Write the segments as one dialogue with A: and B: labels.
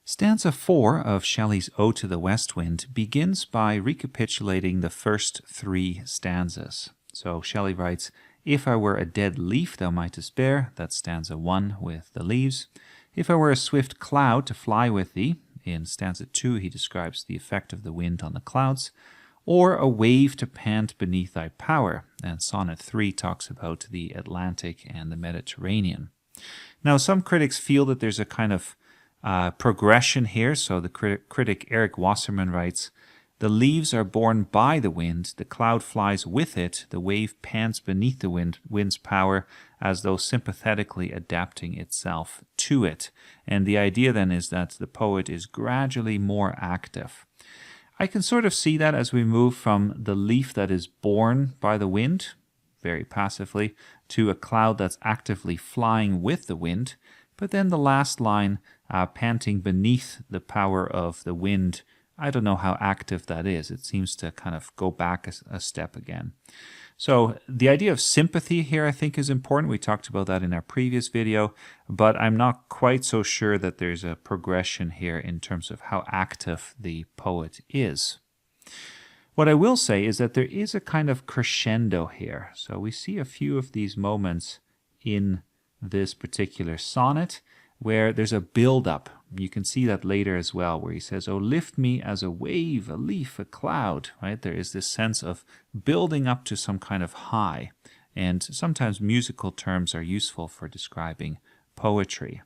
A: Stanza 4 of Shelley's Ode to the West Wind begins by recapitulating the first 3 stanzas. So Shelley writes, "If I were a dead leaf thou mightest bear," that's stanza 1 with the leaves. "If I were a swift cloud to fly with thee," in stanza 2 he describes the effect of the wind on the clouds, "or a wave to pant beneath thy power," and sonnet 3 talks about the Atlantic and the Mediterranean. Now some critics feel that there's a kind of progression here. So the critic Eric Wasserman writes, "The leaves are borne by the wind, the cloud flies with it, the wave pants beneath the wind's power as though sympathetically adapting itself to it." And the idea then is that the poet is gradually more active. I can sort of see that as we move from the leaf that is borne by the wind, very passively, to a cloud that's actively flying with the wind. But then the last line, panting beneath the power of the wind, I don't know how active that is. It seems to kind of go back a step again. So the idea of sympathy here I think is important. We talked about that in our previous video, but I'm not quite so sure that there's a progression here in terms of how active the poet is. What I will say is that there is a kind of crescendo here. So we see a few of these moments in this particular sonnet where there's a build-up. You can see that later as well, where he says, "Oh, lift me as a wave, a leaf, a cloud," right? There is this sense of building up to some kind of high, and sometimes musical terms are useful for describing poetry.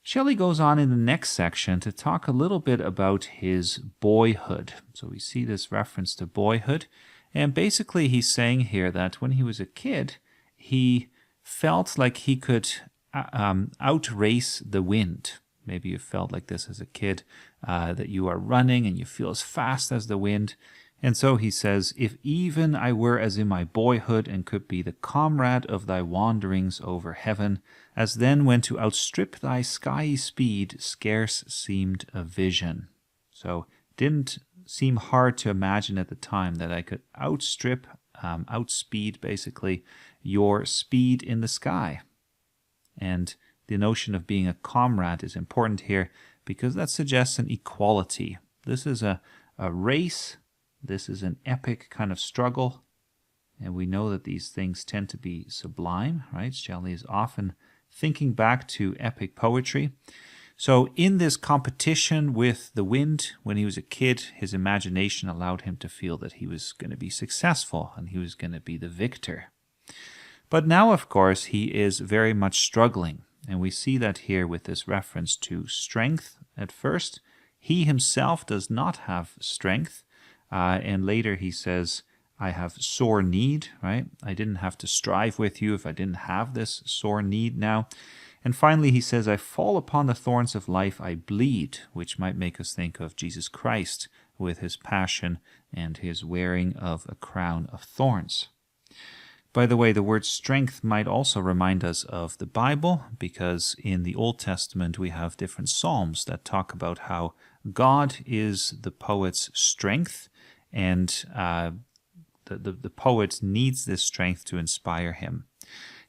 A: Shelley goes on in the next section to talk a little bit about his boyhood. So we see this reference to boyhood, and basically he's saying here that when he was a kid, he felt like he could outrace the wind. Maybe you felt like this as a kid, that you are running and you feel as fast as the wind. And so he says, "If even I were as in my boyhood and could be the comrade of thy wanderings over heaven, as then when to outstrip thy skyey speed scarce seemed a vision." So didn't seem hard to imagine at the time that I could outstrip, outspeed basically your speed in the sky. And the notion of being a comrade is important here because that suggests an equality. This is a race. This is an epic kind of struggle. And we know that these things tend to be sublime, right? Shelley is often thinking back to epic poetry. So in this competition with the wind, when he was a kid, his imagination allowed him to feel that he was going to be successful and he was going to be the victor. But now, of course, he is very much struggling. And we see that here with this reference to strength at first. He himself does not have strength. And later he says, "I have sore need," right? I didn't have to strive with you if I didn't have this sore need now. And finally he says, "I fall upon the thorns of life, I bleed," which might make us think of Jesus Christ with his passion and his wearing of a crown of thorns. By the way, the word strength might also remind us of the Bible, because in the Old Testament we have different psalms that talk about how God is the poet's strength, and the poet needs this strength to inspire him.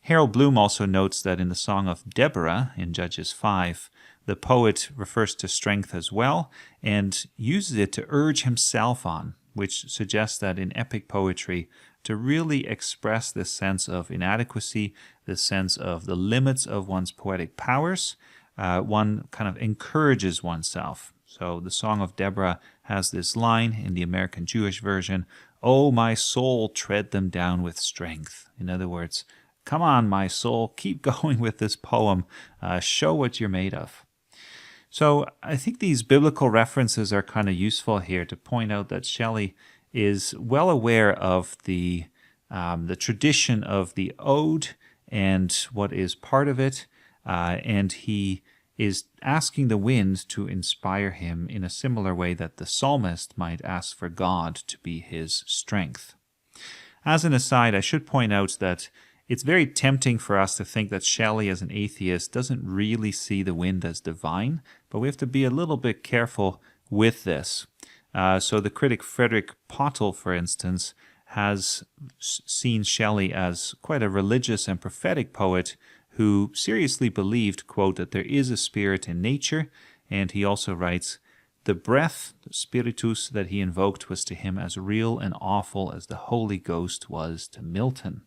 A: Harold Bloom also notes that in the Song of Deborah in Judges 5, the poet refers to strength as well and uses it to urge himself on, which suggests that in epic poetry, to really express this sense of inadequacy, this sense of the limits of one's poetic powers, one kind of encourages oneself. So the Song of Deborah has this line in the American Jewish version, "Oh, my soul, tread them down with strength." In other words, come on, my soul, keep going with this poem. Show what you're made of. So I think these biblical references are kind of useful here to point out that Shelley is well aware of the tradition of the ode and what is part of it, and he is asking the wind to inspire him in a similar way that the psalmist might ask for God to be his strength. As an aside, I should point out that it's very tempting for us to think that Shelley, as an atheist, doesn't really see the wind as divine, but we have to be a little bit careful with this. So the critic Frederick Pottle, for instance, has seen Shelley as quite a religious and prophetic poet who seriously believed, quote, that there is a spirit in nature, And he also writes, the breath, the spiritus that he invoked was to him as real and awful as the Holy Ghost was to Milton.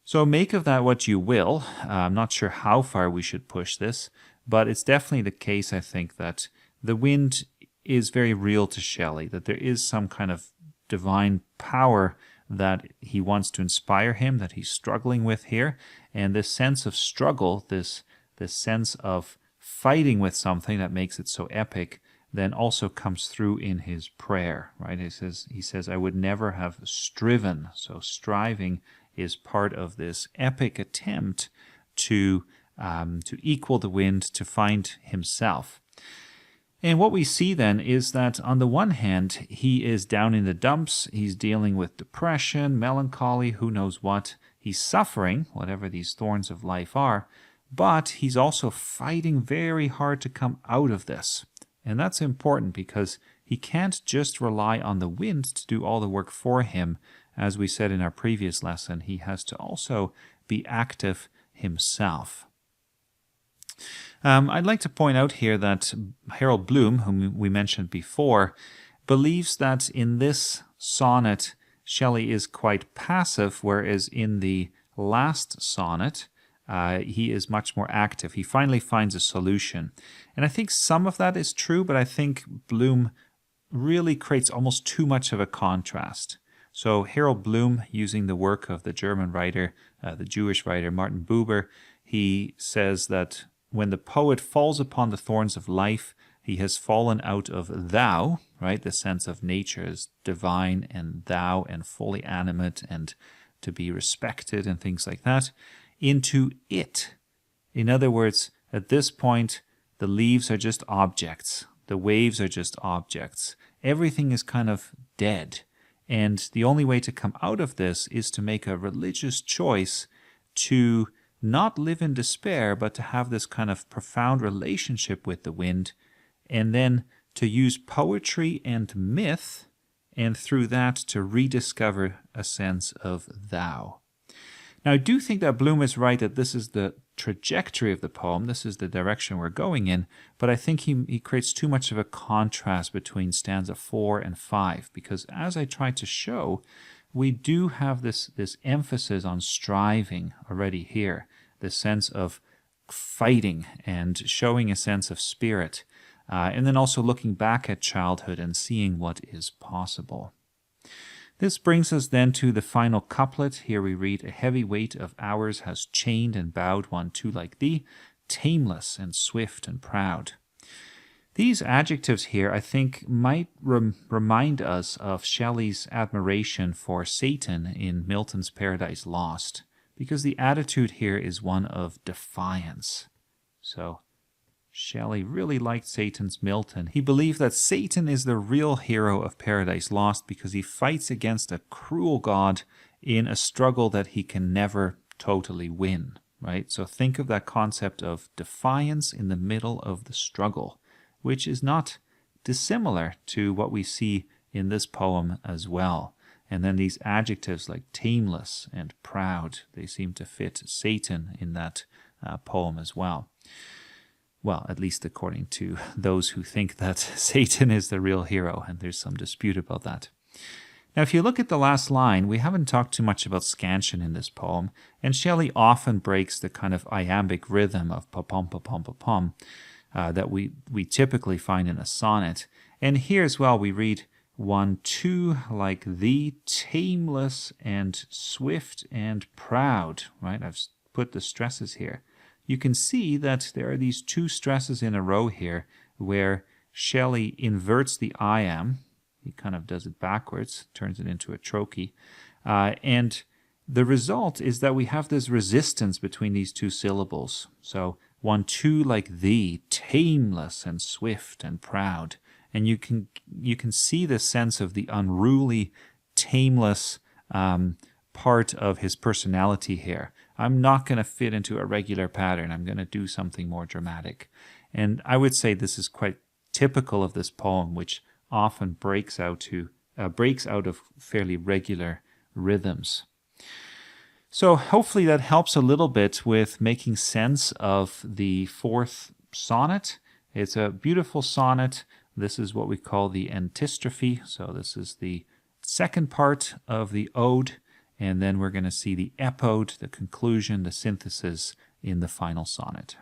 A: So make of that what you will. I'm not sure how far we should push this, but it's definitely the case, I think, that the wind is very real to Shelley, that there is some kind of divine power that he wants to inspire him, that he's struggling with here. And this sense of struggle, this sense of fighting with something that makes it so epic, then also comes through in his prayer, right? He says, I would never have striven. So striving is part of this epic attempt to equal the wind, to find himself. And what we see then is that on the one hand, he is down in the dumps. He's dealing with depression, melancholy, who knows what. He's suffering, whatever these thorns of life are, but he's also fighting very hard to come out of this. And that's important because he can't just rely on the wind to do all the work for him. As we said in our previous lesson, he has to also be active himself. I'd like to point out here that Harold Bloom, whom we mentioned before, believes that in this sonnet, Shelley is quite passive, whereas in the last sonnet, he is much more active. He finally finds a solution. And I think some of that is true, but I think Bloom really creates almost too much of a contrast. So Harold Bloom, using the work of the German writer, the Jewish writer Martin Buber, he says that when the poet falls upon the thorns of life, he has fallen out of thou, right? The sense of nature is divine and thou and fully animate and to be respected and things like that, into it. In other words, at this point, the leaves are just objects. The waves are just objects. Everything is kind of dead. And the only way to come out of this is to make a religious choice to not live in despair, but to have this kind of profound relationship with the wind, and then to use poetry and myth, and through that to rediscover a sense of thou. Now, I do think that Bloom is right that this is the trajectory of the poem, this is the direction we're going in, but I think he creates too much of a contrast between stanza 4 and 5, because as I tried to show, we do have this emphasis on striving already here, this sense of fighting and showing a sense of spirit, and then also looking back at childhood and seeing what is possible. This brings us then to the final couplet. Here we read, a heavy weight of hours has chained and bowed one too like thee, tameless and swift and proud. These adjectives here, I think, might remind us of Shelley's admiration for Satan in Milton's Paradise Lost, because the attitude here is one of defiance. So Shelley really liked Satan's Milton. He believed that Satan is the real hero of Paradise Lost because he fights against a cruel God in a struggle that he can never totally win, right? So think of that concept of defiance in the middle of the struggle, which is not dissimilar to what we see in this poem as well. And then these adjectives like tameless and proud, they seem to fit Satan in that poem as well. Well, at least according to those who think that Satan is the real hero, and there's some dispute about that. Now, if you look at the last line, we haven't talked too much about scansion in this poem, and Shelley often breaks the kind of iambic rhythm of pa-pom, pa-pom, pa-pom that we typically find in a sonnet. And here as well, we read, one too like thee, tameless and swift and proud, right? I've put the stresses here. You can see that there are these two stresses in a row here where Shelley inverts the iamb. He kind of does it backwards, turns it into a trochee. And the result is that we have this resistance between these two syllables. So one too like thee, tameless and swift and proud. And you can see the sense of the unruly, tameless part of his personality here. I'm not going to fit into a regular pattern. I'm going to do something more dramatic. And I would say this is quite typical of this poem, which often breaks out of fairly regular rhythms. So hopefully that helps a little bit with making sense of the fourth sonnet It's a beautiful sonnet. This is what we call the antistrophe. So this is the second part of the ode, and then we're going to see the epode, the conclusion, the synthesis in the final sonnet.